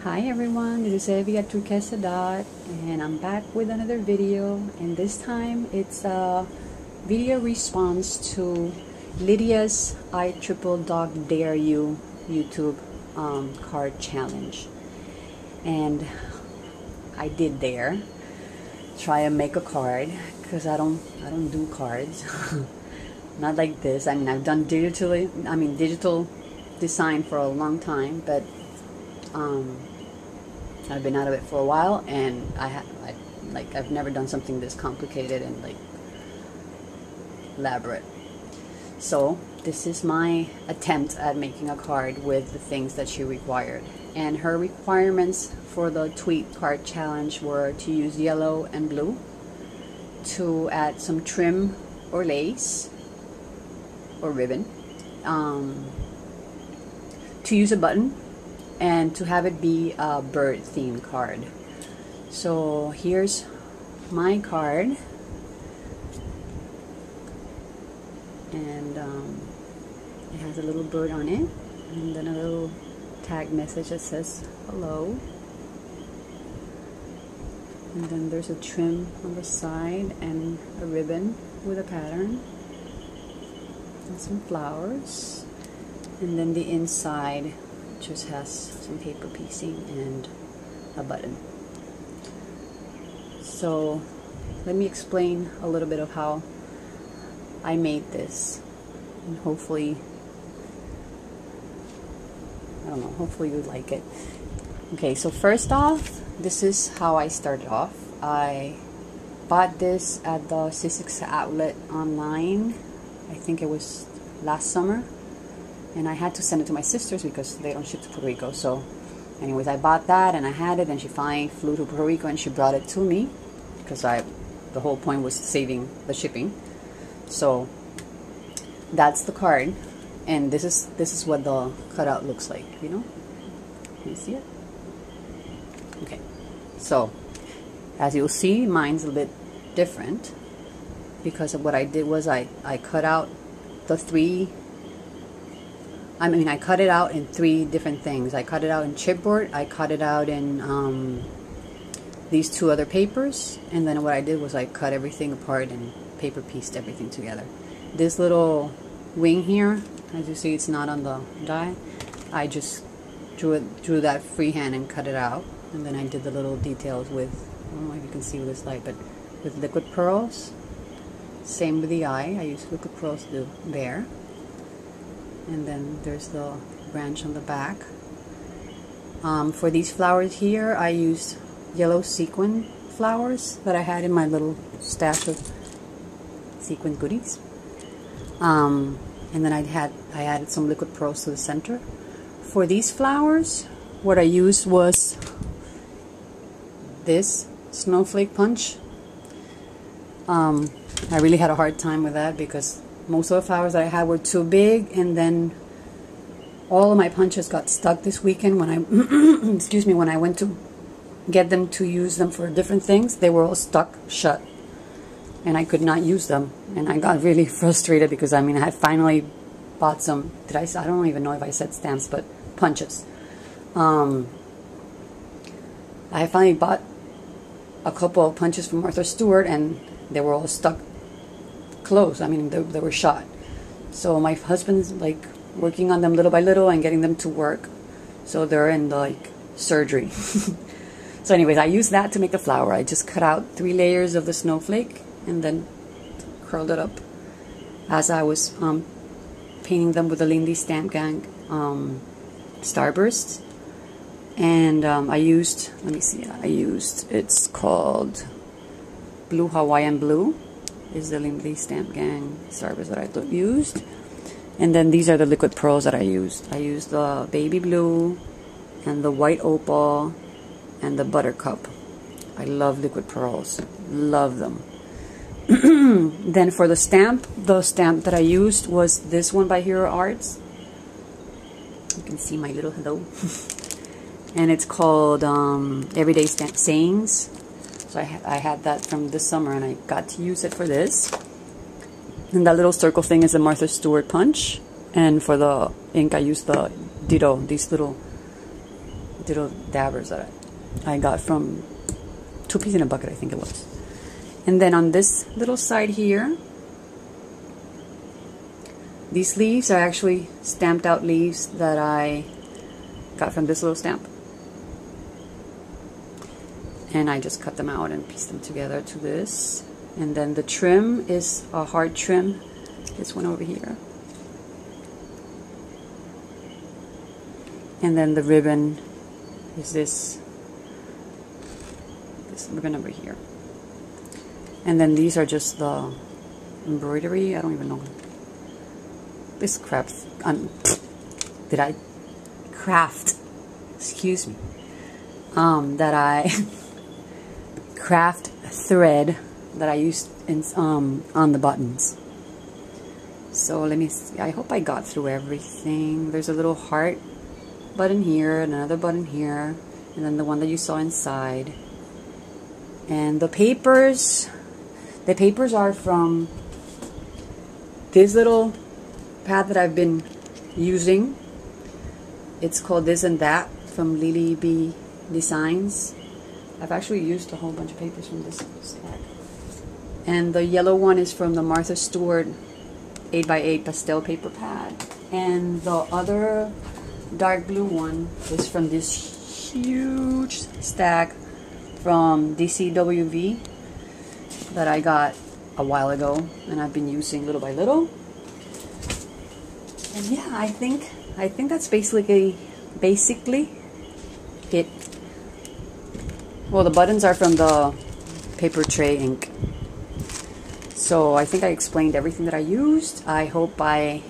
Hi everyone, this is ItripledogdareU and I'm back with another video, and this time it's a video response to Lydia's ItripledogdareU YouTube card challenge. And I did try and make a card because I don't do cards. Not like this. I mean, I've done digital design for a long time, but I've been out of it for a while, and I've never done something this complicated and like elaborate. So this is my attempt at making a card with the things that she required. And her requirements for the tweet card challenge were to use yellow and blue, to add some trim or lace or ribbon, to use a button, and to have it be a bird themed card. So here's my card, and it has a little bird on it, and then a little tag message that says hello, and then there's a trim on the side and a ribbon with a pattern and some flowers, and then the inside just has some paper piecing and a button. So let me explain a little bit of how I made this, and hopefully, I don't know, hopefully you like it. Okay, so first off, this is how I started off. I bought this at the C6 outlet online. I think it was last summer. And I had to send it to my sisters because they don't ship to Puerto Rico. So anyways, I bought that and I had it, and she finally flew to Puerto Rico and she brought it to me because the whole point was saving the shipping. So that's the card, and this is what the cutout looks like, you know? Can you see it? Okay. So as you'll see, mine's a bit different because of what I did was I cut out the I cut it out in three different things. I cut it out in chipboard, I cut it out in these two other papers, and then what I did was I cut everything apart and paper pieced everything together. This little wing here, as you see, it's not on the die. I just drew that freehand and cut it out, and then I did the little details with, I don't know if you can see with this light, but with liquid pearls. Same with the eye, I used liquid pearls to do there. And then there's the branch on the back. For these flowers here, I used yellow sequin flowers that I had in my little stash of sequin goodies. And then I added some liquid pearls to the center. For these flowers, what I used was this snowflake punch. I really had a hard time with that because most of the flowers that I had were too big, and then all of my punches got stuck this weekend when I excuse me, when I went to get them to use them for different things. They were all stuck shut and I could not use them, and I got really frustrated because I had finally bought some, I don't even know if I said stamps, but punches. I finally bought a couple of punches from Martha Stewart, and they were all stuck closed. They were shot. So my husband's like working on them little by little and getting them to work. So they're in like surgery. So anyways, I used that to make the flower. I just cut out 3 layers of the snowflake and then curled it up as I was painting them with the Lindy Stamp Gang Starburst. And I used, let me see, it's called Blue Hawaiian Blue, is the Lindy Stamp Gang Starburst that I used. And then these are the liquid pearls that I used. I used the baby blue and the white opal and the buttercup. I love liquid pearls, love them. Then for the stamp that I used was this one by Hero Arts. You can see my little hello. And it's called Everyday Sayings. So I had that from this summer, and I got to use it for this. And that little circle thing is the Martha Stewart punch. And for the ink, I used the Ditto, these little little dabbers that I got from 2 Peas in a Bucket, I think it was. And then on this little side here, these leaves are actually stamped out leaves that I got from this little stamp. And I just cut them out and pieced them together to this. And then the trim is a hard trim, this one over here. And then the ribbon is this ribbon over here. And then these are just the embroidery. I don't even know. This craft, did I craft? Excuse me. That I craft thread that I used in, on the buttons. So let me see. I hope I got through everything. There's a little heart button here, and another button here, and then the one that you saw inside. And the papers are from this little pad that I've been using. It's called This and That from Lily B Designs. I've actually used a whole bunch of papers from this stack. And the yellow one is from the Martha Stewart 8x8 pastel paper pad. And the other dark blue one is from this huge stack from DCWV that I got a while ago, and I've been using little by little. And yeah, I think that's basically it. Well, the buttons are from the paper tray ink. So I think I explained everything that I used. I hope I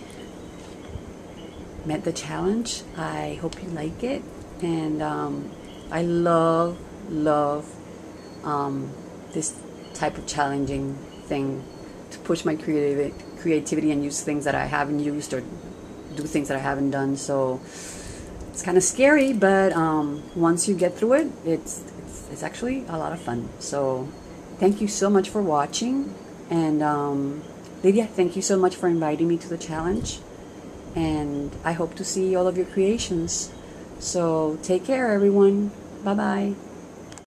met the challenge. I hope you like it. And I love this type of challenging thing to push my creativity and use things that I haven't used or do things that I haven't done. So it's kind of scary, but once you get through it, it's actually a lot of fun. So thank you so much for watching. And Lydia, thank you so much for inviting me to the challenge. And I hope to see all of your creations. So take care, everyone. Bye-bye.